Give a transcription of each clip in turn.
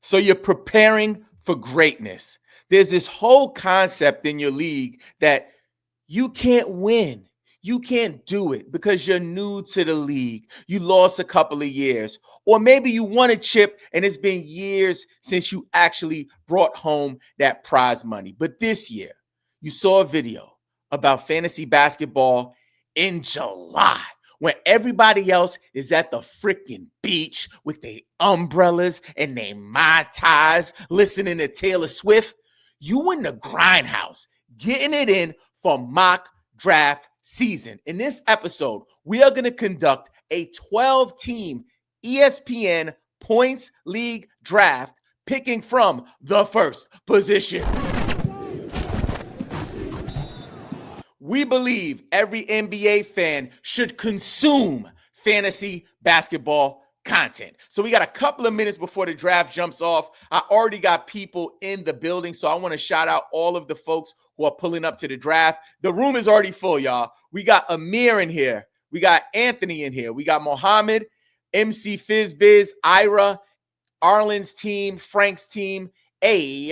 So you're preparing for greatness. There's this whole concept in your league that you can't win. You can't do it because you're new to the league. You lost a couple of years. Or maybe you won a chip and it's been years since you actually brought home that prize money. But this year, you saw a video about fantasy basketball in July when everybody else is at the freaking beach with their umbrellas and their Mai Tais listening to Taylor Swift. You in the grindhouse getting it in for mock draft season. In this episode, we are going to conduct a 12-team ESPN points league draft, picking from the first position. We believe every NBA fan should consume fantasy basketball content. So we got a couple of minutes before the draft jumps off. I already got people in the building, so I want to shout out all of the folks who are pulling up to the draft. The room is already full, y'all. We got Amir in here. We got Anthony in here. We got Mohammed, MC Fizbiz, Ira, Arlen's team, Frank's team. Hey,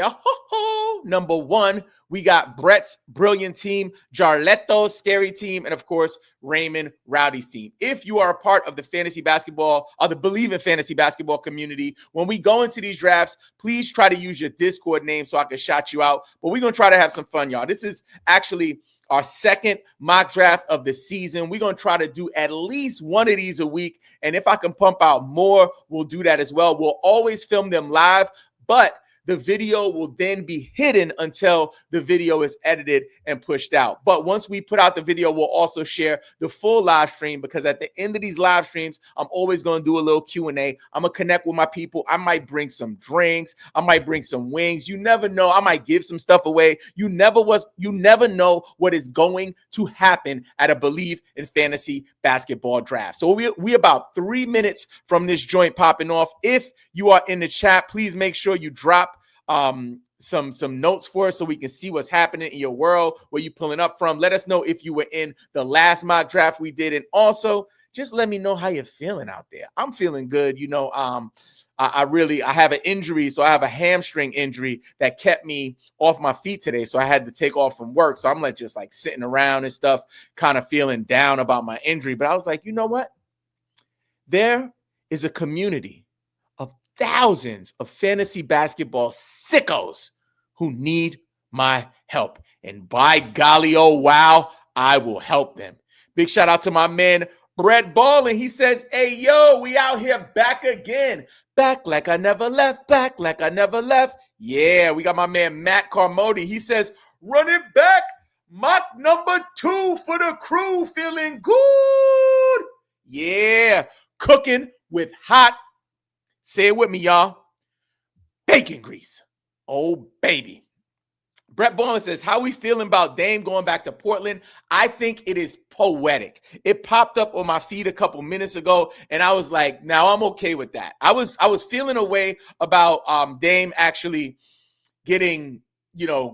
number one, we got Brett's brilliant team, Jarletto's scary team, and of course, Raymond Rowdy's team. If you are a part of the fantasy basketball or the Believe in Fantasy Basketball community, when we go into these drafts, please try to use your Discord name so I can shout you out. But we're going to try to have some fun, y'all. This is actually our second mock draft of the season. We're going to try to do at least one of these a week. And if I can pump out more, we'll do that as well. We'll always film them live, but the video will then be hidden until the video is edited and pushed out. But once we put out the video, we'll also share the full live stream, because at the end of these live streams, I'm always going to do a little Q&A. I'm going to connect with my people. I might bring some drinks. I might bring some wings. You never know. I might give some stuff away. You never know what is going to happen at a Believe in Fantasy Basketball draft. So we about 3 minutes from this joint popping off. If you are in the chat, please make sure you drop some notes for us so we can see what's happening in your world, where you pulling up from. Let us know if you were in the last mock draft we did, and also just let me know how you're feeling out there. I'm feeling good. You know, I have an injury, so I have a hamstring injury that kept me off my feet today, so I had to take off from work. So I'm like just like sitting around and stuff, kind of feeling down about my injury. But I was like, you know what? There is a community of thousands of fantasy basketball sickos who need my help. And by golly, oh wow, I will help them. Big shout out to my man, Brett Ballin. He says, hey, yo, we out here back again. Back like I never left, back like I never left. Yeah, we got my man, Matt Carmody. He says, run it back. Mock number 2 for the crew, feeling good. Yeah, cooking with hot, say it with me, y'all, bacon grease. Oh, baby. Brett Bowman says, how we feeling about Dame going back to Portland? I think it is poetic. It popped up on my feed a couple minutes ago, and I was like, now I'm okay with that. I was feeling a way about Dame actually getting,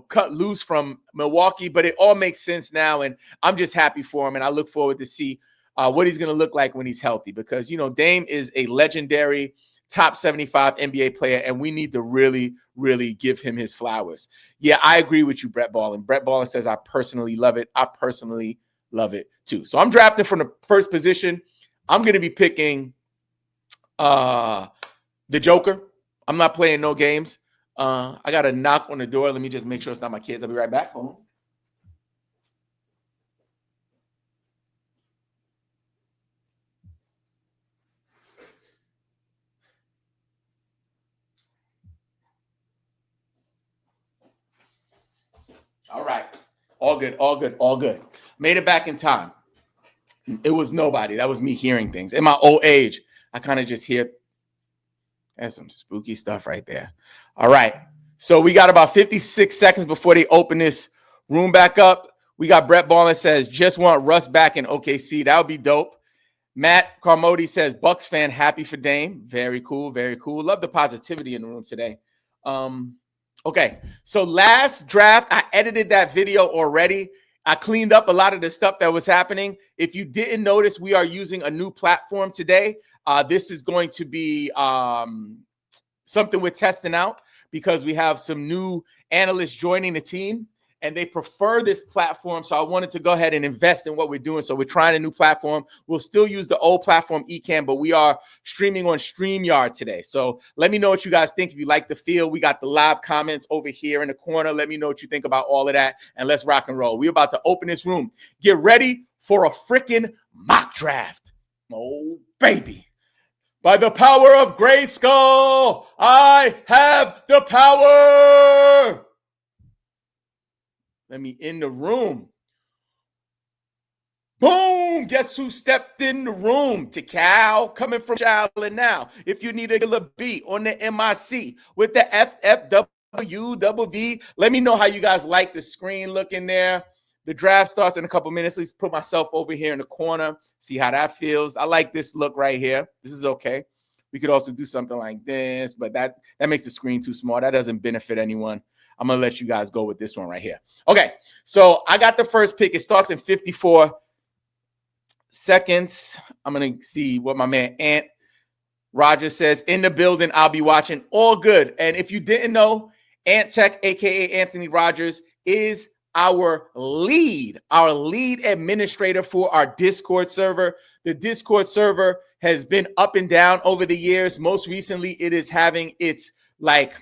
cut loose from Milwaukee, but it all makes sense now, and I'm just happy for him, and I look forward to see what he's going to look like when he's healthy, because, Dame is a legendary top 75 NBA player, and we need to really, really give him his flowers. Yeah, I agree with you, Brett Ballin. Brett Ballin says, I personally love it. I personally love it too. So I'm drafting from the first position. I'm going to be picking the Joker. I'm not playing no games. I got a knock on the door. Let me just make sure it's not my kids. I'll be right back. Hold on. All right. All good, all good, all good. Made it back in time. It was nobody. That was me hearing things. In my old age, I kind of just hear. There's some spooky stuff right there. All right. So we got about 56 seconds before they open this room back up. We got Brett Ballin says, just want Russ back in OKC. That would be dope. Matt Carmody says, Bucks fan, happy for Dame. Very cool, very cool. Love the positivity in the room today. Okay, so last draft, I edited that video already. I cleaned up a lot of the stuff that was happening. If you didn't notice, we are using a new platform today. This is going to be something we're testing out because we have some new analysts joining the team and they prefer this platform. So I wanted to go ahead and invest in what we're doing. So we're trying a new platform. We'll still use the old platform, Ecamm, but we are streaming on StreamYard today. So let me know what you guys think. If you like the feel, we got the live comments over here in the corner. Let me know what you think about all of that. And let's rock and roll. We're about to open this room. Get ready for a freaking mock draft. Oh, baby. By the power of Grayskull, I have the power. Let me in the room. Boom! Guess who stepped in the room? Tikal coming from Charlotte now. If you need a killer beat on the MIC with the FFWV, let me know how you guys like the screen looking there. The draft starts in a couple minutes. Let's put myself over here in the corner. See how that feels. I like this look right here. This is okay. We could also do something like this, but that makes the screen too small. That doesn't benefit anyone. I'm going to let you guys go with this one right here. Okay, so I got the first pick. It starts in 54 seconds. I'm going to see what my man Ant Rogers says. In the building, I'll be watching. All good. And if you didn't know, Ant Tech, a.k.a. Anthony Rogers, is our lead administrator for our Discord server. The Discord server has been up and down over the years. Most recently, it is having its like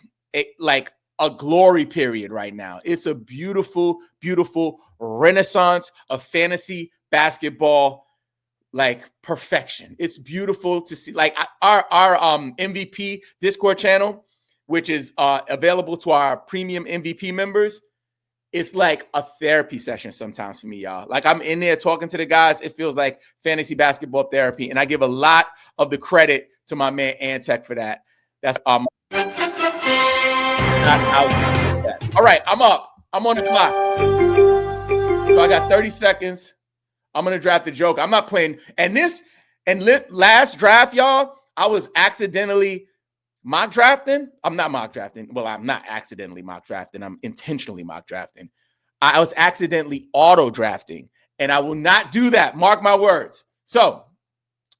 a glory period right now. It's a beautiful, beautiful renaissance of fantasy basketball, like perfection. It's beautiful to see. Like our MVP Discord channel, which is available to our premium MVP members. It's like a therapy session sometimes for me, y'all. Like I'm in there talking to the guys. It feels like fantasy basketball therapy. And I give a lot of the credit to my man Antech for that. That's not out. All right, I'm up. I'm on the clock. So I got 30 seconds. I'm going to draft the Joker. I'm not playing. And last draft, y'all, I was accidentally mock drafting. I'm not mock drafting. Well, I'm not accidentally mock drafting. I'm intentionally mock drafting. I was accidentally auto drafting, and I will not do that. Mark my words. So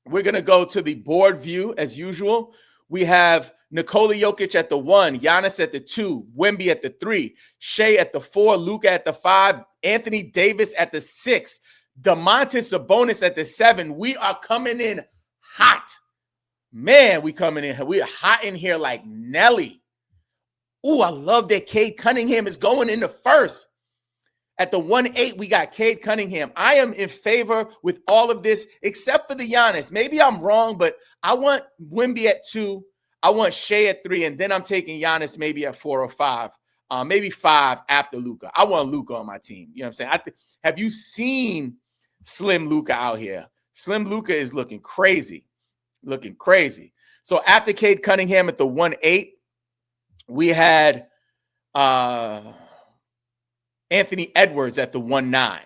we're going to go to the board view as usual. We have Nikola Jokic at the 1, Giannis at the 2, Wemby at the 3, Shea at the 4, Luka at the 5, Anthony Davis at the 6, Domantas Sabonis at the 7. We are coming in hot. Man, we coming in. We are hot in here like Nelly. Ooh, I love that Cade Cunningham is going in the first. At the 1-8, we got Cade Cunningham. I am in favor with all of this, except for the Giannis. Maybe I'm wrong, but I want Wemby at 2. I want Shea at 3, and then I'm taking Giannis maybe at 4 or 5. Maybe 5 after Luka. I want Luka on my team. You know what I'm saying? Have you seen Slim Luka out here? Slim Luka is looking crazy. Looking crazy. So after Cade Cunningham at the 1-8, we had Anthony Edwards at the 1-9.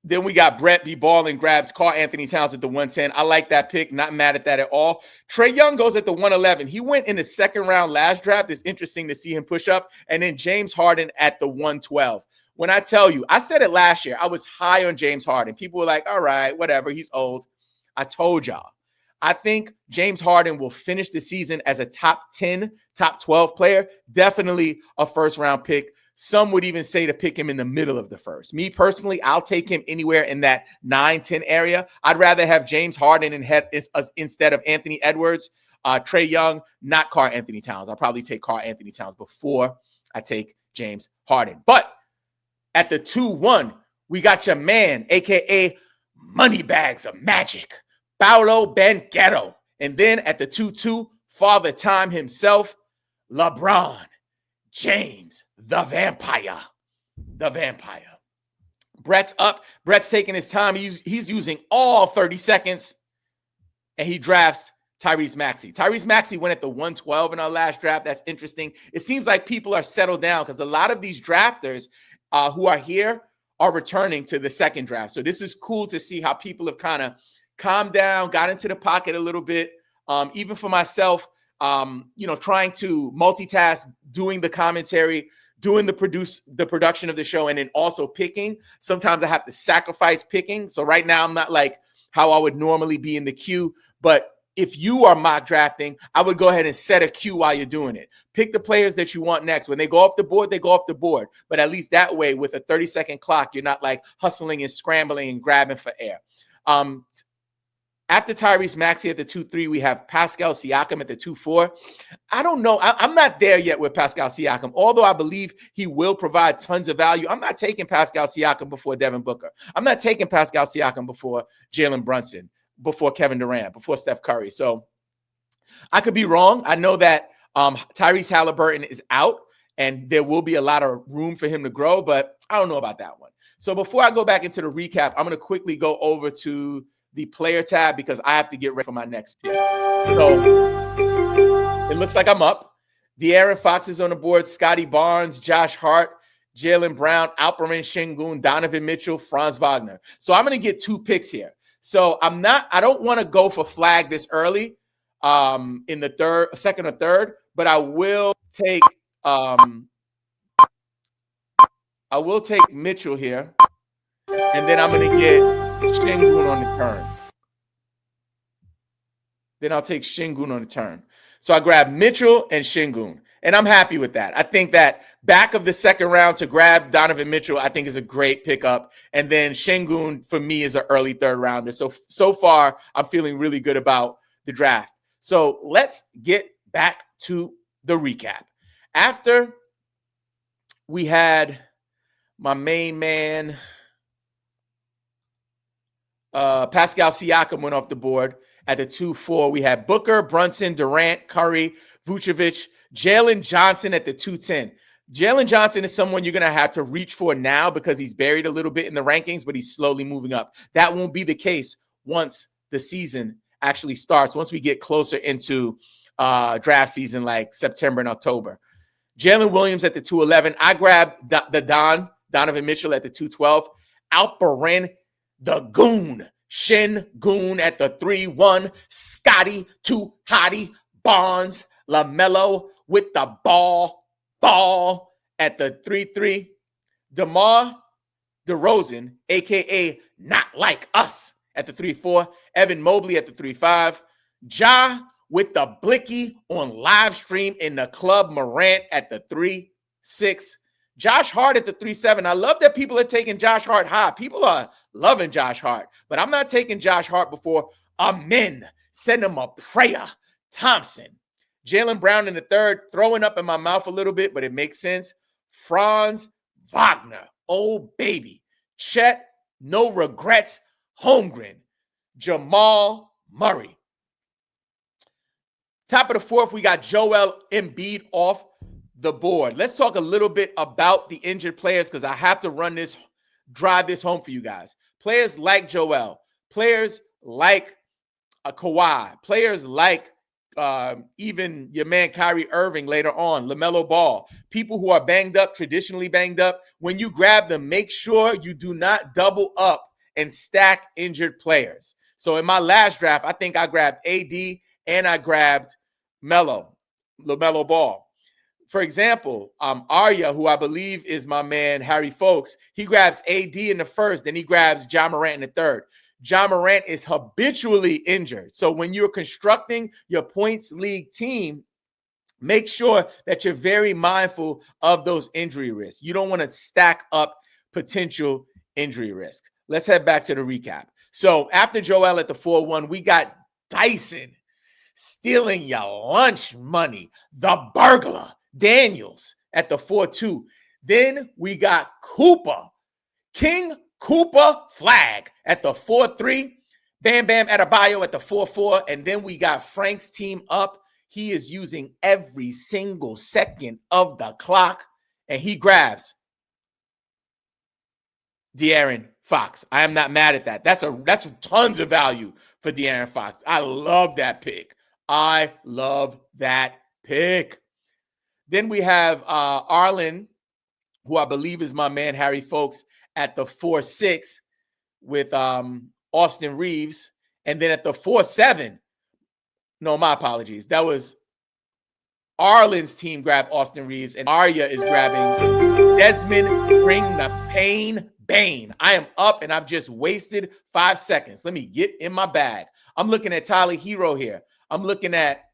Then we got Brett B. Ballin grabs Karl Anthony Towns at the 1-10. I like that pick. Not mad at that at all. Trae Young goes at the 1-11. He went in the second round last draft. It's interesting to see him push up. And then James Harden at the 1-12. When I tell you, I said it last year. I was high on James Harden. People were like, all right, whatever. He's old. I told y'all. I think James Harden will finish the season as a top 10, top 12 player. Definitely a first-round pick. Some would even say to pick him in the middle of the first. Me personally, I'll take him anywhere in that 9-10 area. I'd rather have James Harden instead of Anthony Edwards. Trae Young, not Karl Anthony Towns. I'll probably take Karl Anthony Towns before I take James Harden. But at the 2-1, we got your man, a.k.a. Moneybags of Magic, Paolo Banchero. And then at the 2-2, Father Time himself, LeBron James, the Vampire. The Vampire. Brett's up. Brett's taking his time. He's using all 30 seconds, and he drafts Tyrese Maxey. Tyrese Maxey went at the 1-12 in our last draft. That's interesting. It seems like people are settled down because a lot of these drafters who are here are returning to the second draft. So this is cool to see how people have kind of calmed down, got into the pocket a little bit. Even for myself, trying to multitask, doing the commentary, doing the production of the show, and then also picking. Sometimes I have to sacrifice picking. So right now I'm not like how I would normally be in the queue, but if you are mock drafting, I would go ahead and set a queue while you're doing it. Pick the players that you want next. When they go off the board, they go off the board. But at least that way, with a 30-second clock, you're not like hustling and scrambling and grabbing for air. After Tyrese Maxey at the 2-3, we have Pascal Siakam at the 2-4. I don't know. I'm not there yet with Pascal Siakam, although I believe he will provide tons of value. I'm not taking Pascal Siakam before Devin Booker. I'm not taking Pascal Siakam before Jalen Brunson, before Kevin Durant, before Steph Curry. So I could be wrong. I know that Tyrese Halliburton is out, and there will be a lot of room for him to grow, but I don't know about that one. So before I go back into the recap, I'm going to quickly go over to the player tab because I have to get ready for my next pick. So it looks like I'm up. De'Aaron Fox is on the board. Scotty Barnes, Josh Hart, Jaylen Brown, Alperen Şengün, Donovan Mitchell, Franz Wagner. So I'm going to get 2 picks here. So I don't want to go for flag this early in the second or third, but I will take Mitchell here. And then I'm going to get Şengün on the turn. Then I'll take Şengün on the turn. So I grab Mitchell and Şengün, and I'm happy with that. I think that back of the second round to grab Donovan Mitchell, I think is a great pickup. And then Şengün, for me, is an early third rounder. So far, I'm feeling really good about the draft. So let's get back to the recap. After we had my main man, Pascal Siakam went off the board. At the 2-4, we had Booker, Brunson, Durant, Curry, Vucevic, Jalen Johnson at the 2-10. Jalen Johnson is someone you're going to have to reach for now because he's buried a little bit in the rankings, but he's slowly moving up. That won't be the case once the season actually starts, once we get closer into draft season like September and October. Jalen Williams at the 2-11. I grabbed Donovan Mitchell at the 2-12. Alperen the Goon Şengün at the 3-1. Scotty, too hottie, Barnes, LaMelo with the ball at the 3-3. DeMar DeRozan, a.k.a. Not Like Us, at the 3-4. Evan Mobley at the 3-5. Ja with the blicky on live stream in the Club Morant at the 3-6. Josh Hart at the 3-7. I love that people are taking Josh Hart high. People are loving Josh Hart, but I'm not taking Josh Hart before Amen. Send him a prayer. Thompson. Jaylen Brown in the third, throwing up in my mouth a little bit, but it makes sense. Franz Wagner. Oh, baby. Chet, no regrets. Holmgren. Jamal Murray. Top of the fourth, we got Joel Embiid off the board. Let's talk a little bit about the injured players because I have to drive this home for you guys. Players like Joel, players like Kawhi, players like even your man Kyrie Irving later on, LaMelo Ball, people who are banged up, traditionally banged up. When you grab them, make sure you do not double up and stack injured players. So in my last draft, I think I grabbed AD and I grabbed LaMelo Ball. For example, Arya, who I believe is my man Harry Folks, he grabs AD in the first, then he grabs Ja Morant in the third. Ja Morant is habitually injured. So when you're constructing your points league team, make sure that you're very mindful of those injury risks. You don't want to stack up potential injury risk. Let's head back to the recap. So after Joel at the 4-1, we got Dyson stealing your lunch money, the burglar, Daniels at the 4-2. Then we got Cooper, King Cooper Flag at the 4-3. Bam Bam Adebayo at the 4-4. And then we got Frank's team up. He is using every single second of the clock. And he grabs De'Aaron Fox. I am not mad at that. That's tons of value for De'Aaron Fox. I love that pick. Then we have Arlen, who I believe is my man Harry Folks, at the 4-6 with Austin Reeves. And then at the 4-7, no, my apologies. That was Arlen's team grab Austin Reeves, and Arya is grabbing Desmond Bring the Pain Bane. I am up, and I've just wasted 5 seconds. Let me get in my bag. I'm looking at Tyler Hero here. I'm looking at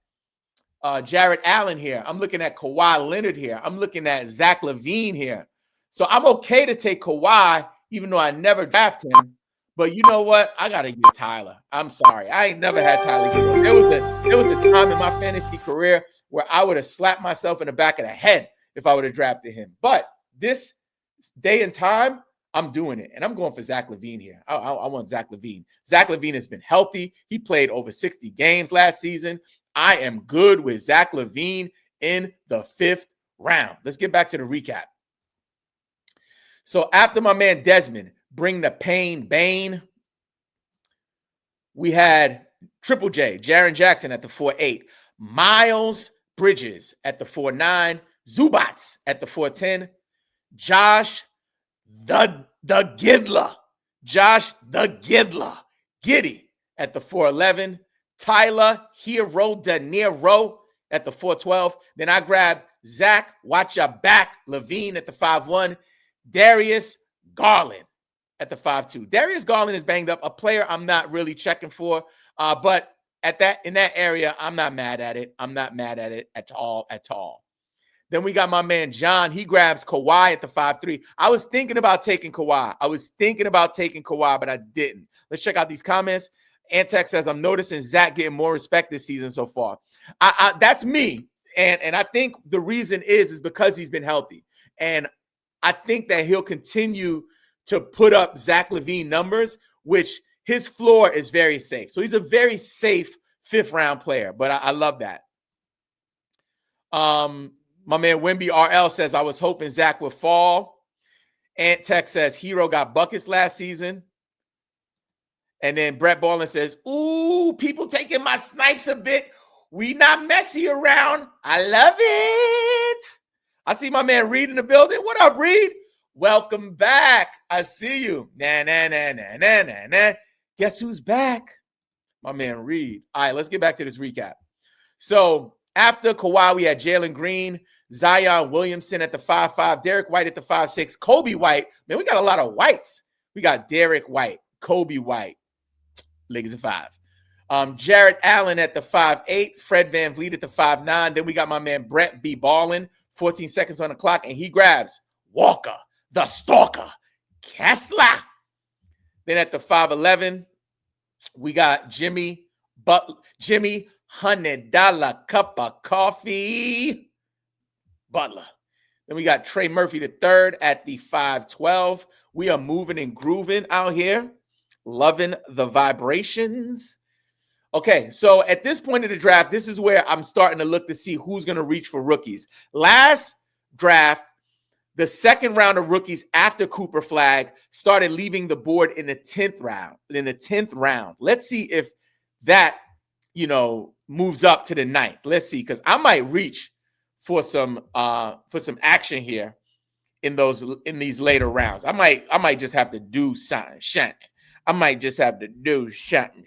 Jared Allen here. I'm looking at Kawhi Leonard here. I'm looking at Zach LaVine here. So I'm okay to take Kawhi, even though I never draft him. But you know what? I gotta get Tyler. I'm sorry. I ain't never had Tyler Hero. There was a time in my fantasy career where I would have slapped myself in the back of the head if I would have drafted him. But this day and time, I'm doing it. And I'm going for Zach LaVine here. I want Zach LaVine. Zach LaVine has been healthy. He played over 60 games last season. I am good with Zach LaVine in the 5th round. Let's get back to the recap. So after my man Desmond bring the pain bane, we had Triple J, Jaren Jackson at the 4-8, Miles Bridges at the 4-9, Zubats at the 4-10, Josh the Gidla, Giddy at the 4-11, Tyler Hero De Niro at the 4-12. Then I grabbed Zach Watch Your Back LaVine at the 5-1, Darius Garland at the 5-2. Darius Garland is banged up, a player I'm not really checking for, but in that area, I'm not mad at it. I'm not mad at it at all. Then we got my man John. He grabs Kawhi at the 5-3. I was thinking about taking Kawhi. But I didn't. Let's check out these comments. Antec says, I'm noticing Zach getting more respect this season so far. That's me. And I think the reason is because he's been healthy. And I think that he'll continue to put up Zach LaVine numbers, which his floor is very safe. So he's a very safe 5th round player. But I love that. My man Wimby RL says, I was hoping Zach would fall. Ant Tech says, Hero got buckets last season. And then Brett Ballin says, ooh, people taking my snipes a bit. We not messy around. I love it. I see my man Reed in the building. What up, Reed? Welcome back. I see you. Nah. Guess who's back? My man Reed. All right, let's get back to this recap. So after Kawhi, we had Jalen Green, Zion Williamson at the 5-5, Derek White at the 5-6, Kobe White. Man, we got a lot of whites. We got Derek White, Kobe White, Lakers at 5. Jared Allen at the 5-8, Fred VanVleet at the 5-9. Then we got my man Brett B. Ballin, 14 seconds on the clock, and he grabs Walker, the Stalker, Kessler. Then at the 5-11, we got Jimmy $100 cup of coffee Butler. Then we got Trey Murphy the 3rd at the 5-12. We are moving and grooving out here. Loving the vibrations. Okay, so at this point of the draft, this is where I'm starting to look to see who's going to reach for rookies. Last draft, the 2nd round of rookies after Cooper Flag started leaving the board in the 10th round. Let's see if that, moves up to the 9th. Let's see, because I might reach for some action here in these later rounds. I might just have to do something. I might just have to do something.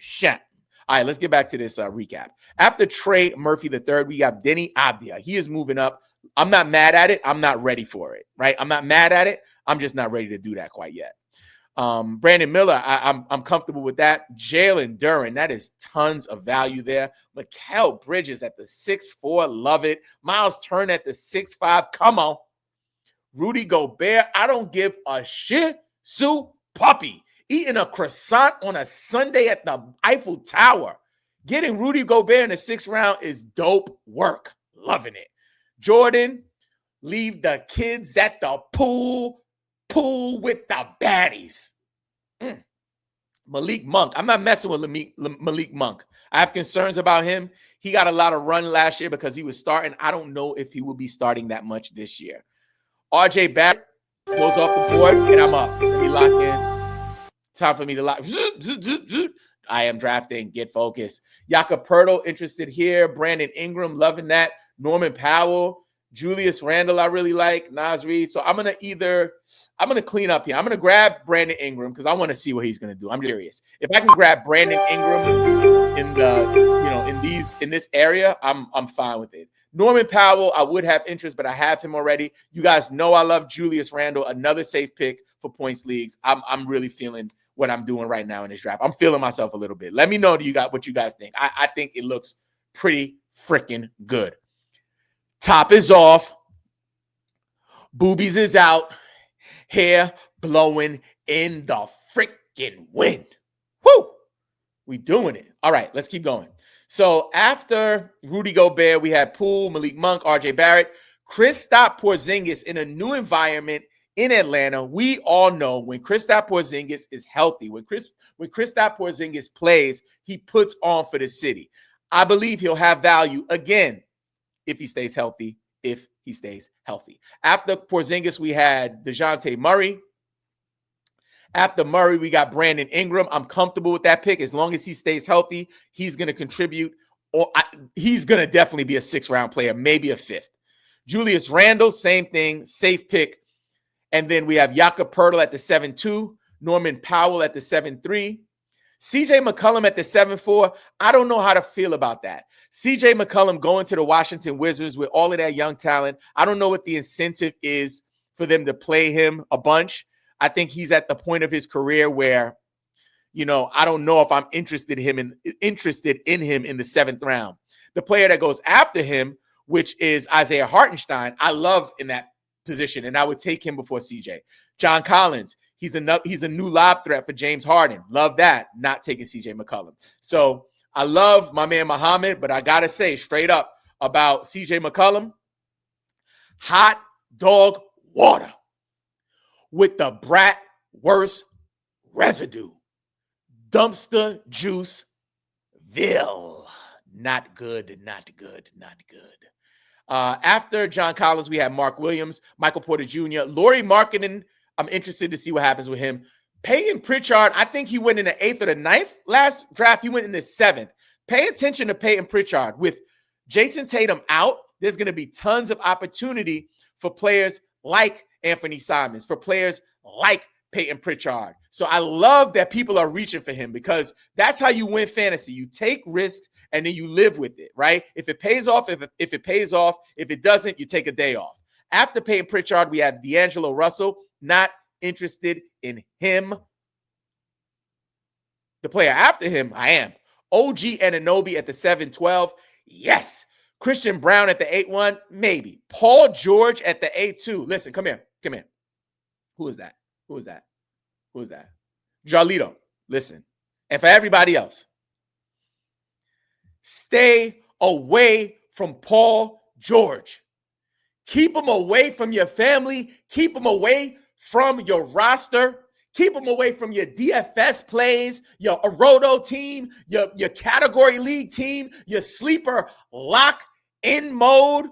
All right, let's get back to this recap. After Trey Murphy the 3rd, we have Denny Abdia. He is moving up. I'm not mad at it. I'm not ready for it, right? I'm not mad at it. I'm just not ready to do that quite yet. Brandon Miller, I'm comfortable with that. Jalen Duren, that is tons of value there. Mikal Bridges at the 6'4", love it. Miles Turner at the 6'5", come on. Rudy Gobert, I don't give a shit. Sue puppy. Eating a croissant on a Sunday at the Eiffel Tower. Getting Rudy Gobert in the 6th round is dope work. Loving it. Jordan, leave the kids at the pool with the baddies. Malik Monk. I'm not messing with Malik Monk. I have concerns about him. He got a lot of run last year because he was starting. I don't know if he will be starting that much this year. RJ Barrett goes off the board, and I'm up. Let me lock in. Time for me to lock. I am drafting. Get focused. Jakob Poeltl, interested here. Brandon Ingram, loving that. Norman Powell. Julius Randle, I really like. Naz Reid. So I'm going to clean up here. I'm going to grab Brandon Ingram because I want to see what he's going to do. I'm curious. If I can grab Brandon Ingram in this area, I'm fine with it. Norman Powell, I would have interest, but I have him already. You guys know I love Julius Randle, another safe pick for points leagues. I'm really feeling what I'm doing right now in this draft. I'm feeling myself a little bit. Let me know what you guys think. I think it looks pretty freaking good. Top is off. Boobies is out. Hair blowing in the freaking wind. Woo! We doing it. All right, let's keep going. So after Rudy Gobert, we had Poole, Malik Monk, RJ Barrett, Kristaps Porzingis in a new environment in Atlanta. We all know when Kristaps Porzingis is healthy, when Kristaps Porzingis plays, he puts on for the city. I believe he'll have value again if he stays healthy. After Porzingis, we had DeJounte Murray. After Murray, we got Brandon Ingram. I'm comfortable with that pick. As long as he stays healthy, he's going to contribute. He's going to definitely be a 6th-round player, maybe a 5th. Julius Randle, same thing, safe pick. And then we have Jakob Poeltl at the 7-2, Norman Powell at the 7-3, CJ McCollum at the 7-4. I don't know how to feel about that. CJ McCollum going to the Washington Wizards with all of that young talent. I don't know what the incentive is for them to play him a bunch. I think he's at the point of his career where, I don't know if I'm interested in him in the 7th round. The player that goes after him, which is Isaiah Hartenstein, I love in that position, and I would take him before CJ. John Collins, he's a new lob threat for James Harden. Love that. Not taking CJ McCollum. So I love my man Muhammad, but I gotta say straight up about CJ McCollum, hot dog water with the bratwurst residue. Dumpster juice ville. Not good. After John Collins, we had Mark Williams, Michael Porter Jr., Lauri Markkanen. I'm interested to see what happens with him. Peyton Pritchard, I think he went in the 8th or the 9th. Last draft, he went in the 7th. Pay attention to Peyton Pritchard. With Jason Tatum out, there's going to be tons of opportunity for players like Anthony Simons, for players like Peyton Pritchard. So I love that people are reaching for him because that's how you win fantasy. You take risks and then you live with it, right? If it pays off, if it pays off, if it doesn't, you take a day off. After Peyton Pritchard, we have D'Angelo Russell. Not interested in him. The player after him, I am. OG Anunoby at the 7-12. Yes. Christian Brown at the 8-1. Maybe. Paul George at the 8-2. Listen, come here. Who is that? Jarlito. Listen. And for everybody else, stay away from Paul George. Keep him away from your family. Keep him away from your roster. Keep him away from your DFS plays, your Aroto team, your category league team, your sleeper lock-in mode.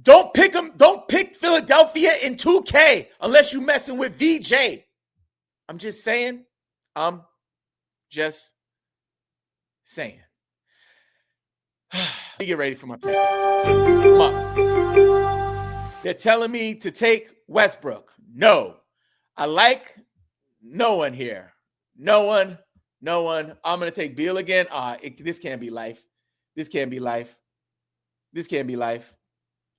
Don't pick him. Don't pick Philadelphia in 2K unless you're messing with VJ. I'm just saying. Let me get ready for my pick. Come on. They're telling me to take Westbrook. No. I like no one here. No one. I'm going to take Beal again. This can't be life.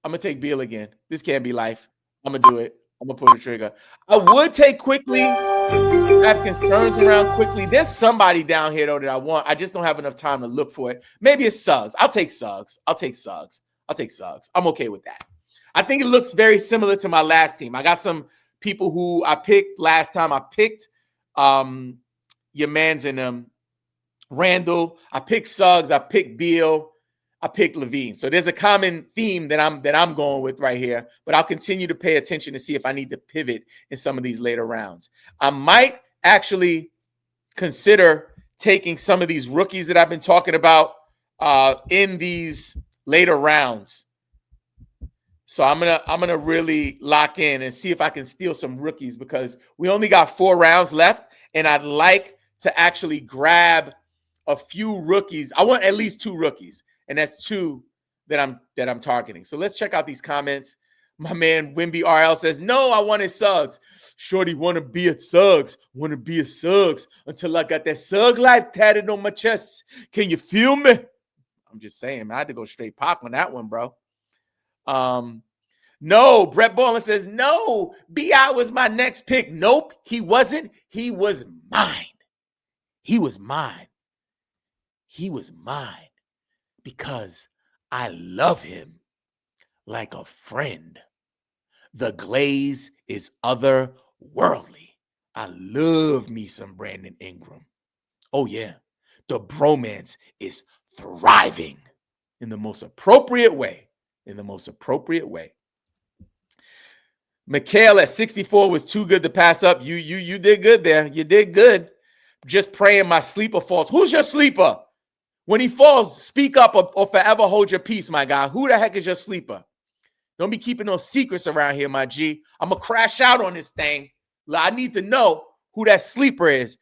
I'm going to take Beal again. This can't be life. I'm going to do it. I'm going to pull the trigger. I would take Quickly. I have concerns around Quickly. There's somebody down here, though, that I want. I just don't have enough time to look for it. Maybe it's Suggs. I'll take Suggs. I'm okay with that. I think it looks very similar to my last team. I got some people who I picked last time. I picked your mans in them. Randall. I picked Suggs. I picked Beal. I picked Levine. So there's a common theme that I'm going with right here. But I'll continue to pay attention to see if I need to pivot in some of these later rounds. I might actually consider taking some of these rookies that I've been talking about in these later rounds. So I'm gonna really lock in and see if I can steal some rookies because we only got 4 rounds left, and I'd like to actually grab a few rookies. I want at least 2 rookies, and that's 2 that I'm targeting. So let's check out these comments. My man Wimby RL says, "No, I wanted Suggs. Shorty want to be a Suggs. Want to be a Suggs until I got that Sug life tatted on my chest. Can you feel me?" I'm just saying, man, I had to go straight pop on that one, bro. No, Brett Ballin says, no, B.I. was my next pick. Nope, he wasn't. He was mine. He was mine. He was mine because I love him like a friend. The glaze is otherworldly. I love me some Brandon Ingram. Oh, yeah. The bromance is thriving in the most appropriate way. In the most appropriate way. Mikhail at 64 was too good to pass up. You did good there. You did good. Just praying my sleeper falls. Who's your sleeper? When he falls, speak up or forever hold your peace, my guy. Who the heck is your sleeper? Don't be keeping no secrets around here, my G. I'm going to crash out on this thing. I need to know who that sleeper is.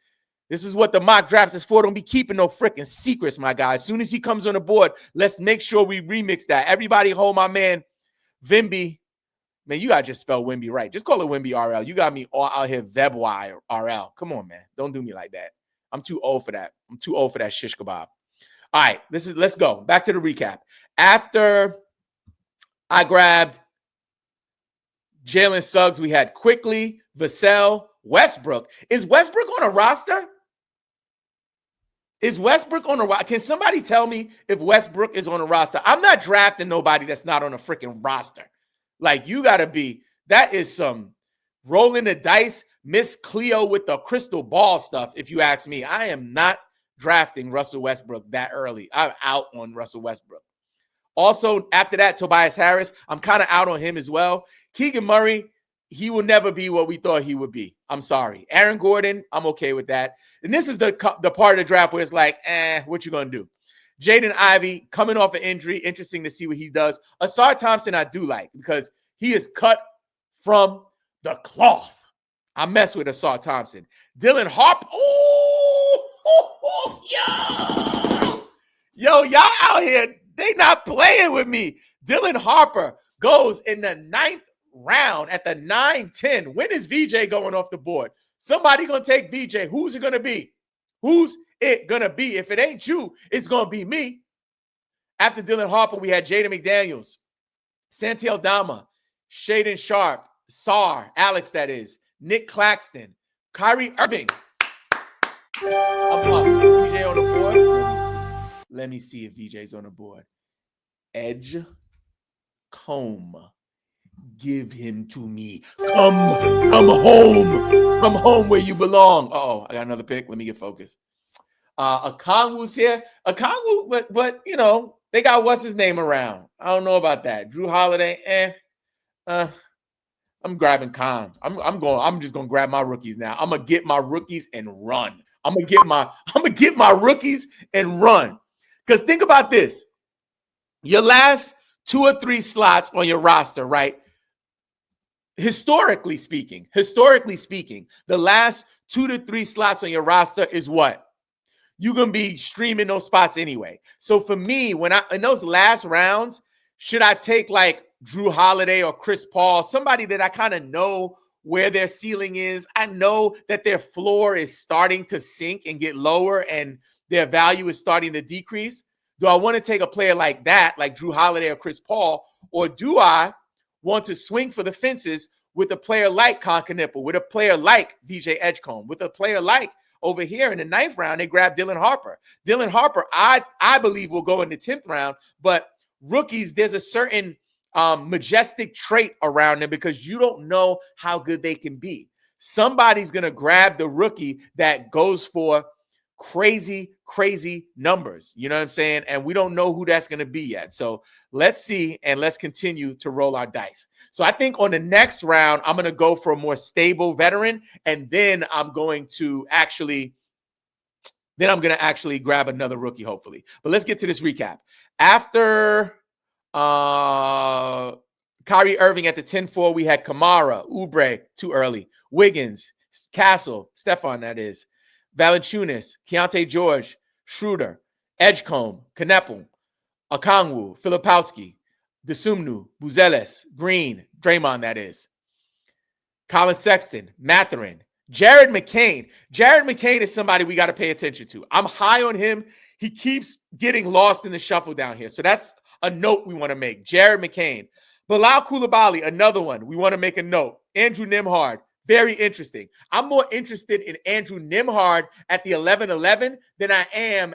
This is what the mock draft is for. Don't be keeping no freaking secrets, my guy. As soon as he comes on the board, let's make sure we remix that. Everybody hold my man, Wimby. Man, you got to just spell Wimby right. Just call it Wimby RL. You got me all out here Webwy RL. Come on, man. Don't do me like that. I'm too old for that. I'm too old for that shish kebab. All right, let's go. Back to the recap. After I grabbed Jalen Suggs, we had Quickly, Vassell, Westbrook. Is Westbrook on a roster? Is Westbrook on a roster? Can somebody tell me if Westbrook is on a roster? I'm not drafting nobody that's not on a freaking roster. Like, you got to be, that is some rolling the dice, Miss Cleo with the crystal ball stuff, if you ask me. I am not drafting Russell Westbrook that early. I'm out on Russell Westbrook. Also, after that, Tobias Harris, I'm kind of out on him as well. Keegan Murray, he will never be what we thought he would be. I'm sorry. Aaron Gordon, I'm okay with that. And this is the part of the draft where it's like, what you going to do? Jaden Ivey coming off an injury. Interesting to see what he does. Asar Thompson, I do like because he is cut from the cloth. I mess with Asar Thompson. Dylan Harper. Oh, yo, y'all out here. They not playing with me. Dylan Harper goes in the 9th round at the 9-10. When is VJ going off the board? Somebody going to take VJ. Who's it going to be? Who's it going to be? If it ain't you, it's going to be me. After Dylan Harper, we had Jaden McDaniels, Santi Aldama, Shaden Sharp, Sar, Alex, that is, Nick Claxton, Kyrie Irving. I'm up. VJ on the board. Let me see if VJ's on the board. Edge Combe. Give him to me. Come home. Come home where you belong. Uh-oh, I got another pick. Let me get focused. Okongwu's here. Okongwu, but you know, they got what's his name around. I don't know about that. Drew Holiday, I'm grabbing Khan. I'm just gonna grab my rookies now. I'm gonna get my rookies and run. I'm gonna get my rookies and run. Because think about this. Your last 2 or 3 slots on your roster, right? Historically speaking, the last 2 to 3 slots on your roster is what? You're going to be streaming those spots anyway. So for me, in those last rounds, should I take like Drew Holiday or Chris Paul, somebody that I kind of know where their ceiling is? I know that their floor is starting to sink and get lower and their value is starting to decrease. Do I want to take a player like that, like Drew Holiday or Chris Paul, or do I want to swing for the fences with a player like Concanipple, with a player like VJ Edgecombe, with a player like over here in the 9th round, they grabbed Dylan Harper. Dylan Harper, I believe will go in the 10th round, but rookies, there's a certain majestic trait around them because you don't know how good they can be. Somebody's going to grab the rookie that goes for crazy numbers. You know what I'm saying? And we don't know who that's going to be yet. So let's see, and let's continue to roll our dice. So I think on the next round, I'm going to go for a more stable veteran, and then I'm going to actually grab another rookie, hopefully. But let's get to this recap. After Kyrie Irving at the 10-4, we had Kamara, Oubre, too early, Wiggins, Castle, Stephon, that is, Valanciunas, Keontae George, Schroeder, Edgecombe, Kneppel, Okongwu, Filipowski, Desumnu, Buzeles, Green, Draymond, that is, Colin Sexton, Mathurin, Jared McCain. Jared McCain is somebody we got to pay attention to. I'm high on him. He keeps getting lost in the shuffle down here. So that's a note we want to make. Jared McCain. Bilal Koulibaly, another one. We want to make a note. Andrew Nimhard, very interesting. I'm more interested in Andrew Nimhard at the 11-11 than I am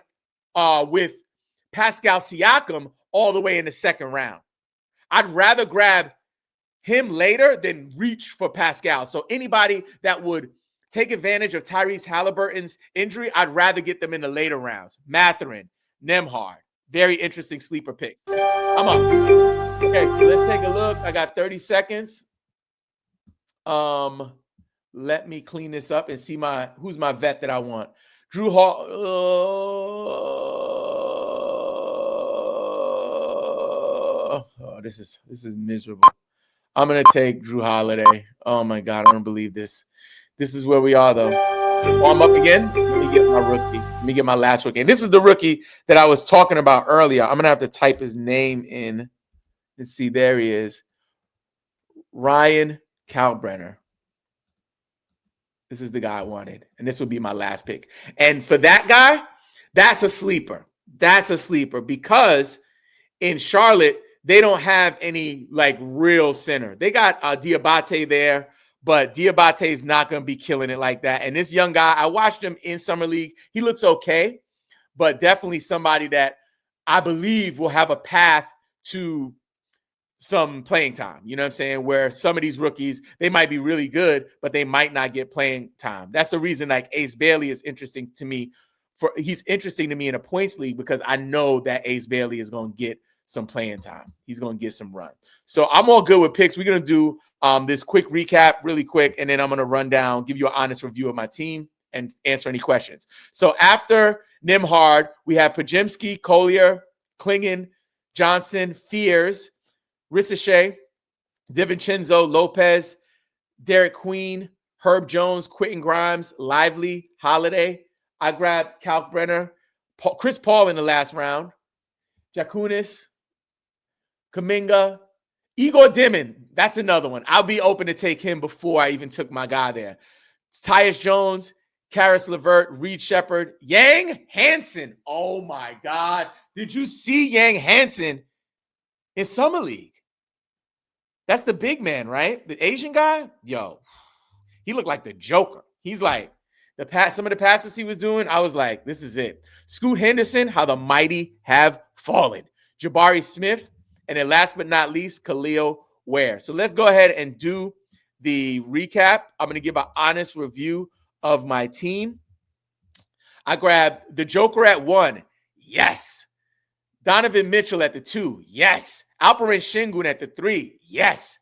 with Pascal Siakam all the way in the second round. I'd rather grab him later than reach for Pascal. So anybody that would take advantage of Tyrese Halliburton's injury, I'd rather get them in the later rounds. Matherin, Nemhard, very interesting sleeper picks. I'm up. Okay, so let's take a look. I got 30 seconds. Let me clean this up and see who's my vet that I want. Drew Hall. This is miserable. I'm gonna take Drew Holiday. Oh my God, I don't believe this. This is where we are though. Oh, I'm up again. Let me get my rookie. Let me get my last rookie. And this is the rookie that I was talking about earlier. I'm gonna have to type his name in and see. There he is. Ryan Kalkbrenner. This is the guy I wanted. And this would be my last pick. And for that guy, that's a sleeper. That's a sleeper because in Charlotte, they don't have any like real center. They got Diabate there, but Diabate is not going to be killing it like that. And this young guy, I watched him in Summer League. He looks okay, but definitely somebody that I believe will have a path to some playing time. You know what I'm saying? Where some of these rookies, they might be really good, but they might not get playing time. That's the reason like Ace Bailey is interesting to me. He's interesting to me in a points league because I know that Ace Bailey is going to get some playing time. He's going to get some run. So I'm all good with picks. We're going to do this quick recap really quick, and then I'm going to run down, give you an honest review of my team and answer any questions. So after Nimhard, we have Pajemski, Collier, Klingon, Johnson, Fears, Ricochet, DiVincenzo, Lopez, Derek Queen, Herb Jones, Quentin Grimes, Lively, Holiday. I grabbed Kalkbrenner, Chris Paul in the last round, Jakunis, Kuminga, Igor Dimin. That's another one. I'll be open to take him before I even took my guy there. It's Tyus Jones, Karis LeVert, Reed Shepard, Yang Hansen. Oh, my God. Did you see Yang Hansen in Summer League? That's the big man, right? The Asian guy? Yo, he looked like the Joker. He's like, some of the passes he was doing, I was like, this is it. Scoot Henderson, how the mighty have fallen. Jabari Smith, and then last but not least, Khalil Ware. So let's go ahead and do the recap. I'm going to give an honest review of my team. I grabbed the Joker at 1. Yes. Donovan Mitchell at the 2. Yes. Alperen Şengün at the 3. Yes.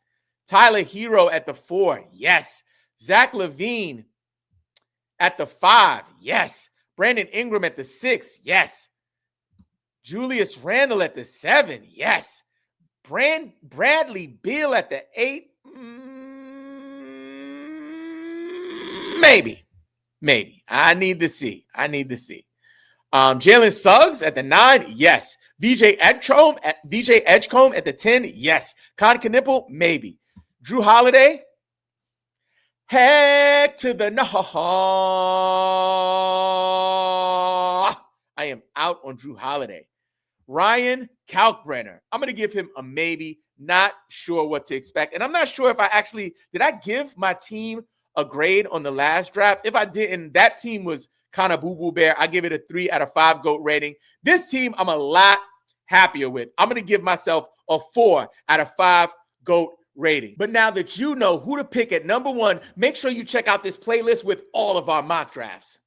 Tyler Hero at the 4. Yes. Zach LaVine at the 5. Yes. Brandon Ingram at the 6. Yes. Julius Randle at the 7. Yes. Bradley Beal at the 8. Maybe. I need to see. Jalen Suggs at the 9. Yes. VJ Edgecombe at the 10. Yes. Con Knipple, maybe. Drew Holiday. Heck to the no. I am out on Drew Holiday. Ryan Kalkbrenner. I'm going to give him a maybe. Not sure what to expect. And I'm not sure if did I give my team a grade on the last draft? If I didn't, that team was kind of boo-boo bear. I give it a 3 out of 5 GOAT rating. This team, I'm a lot happier with. I'm going to give myself a 4 out of 5 GOAT rating. But now that you know who to pick at number 1, make sure you check out this playlist with all of our mock drafts.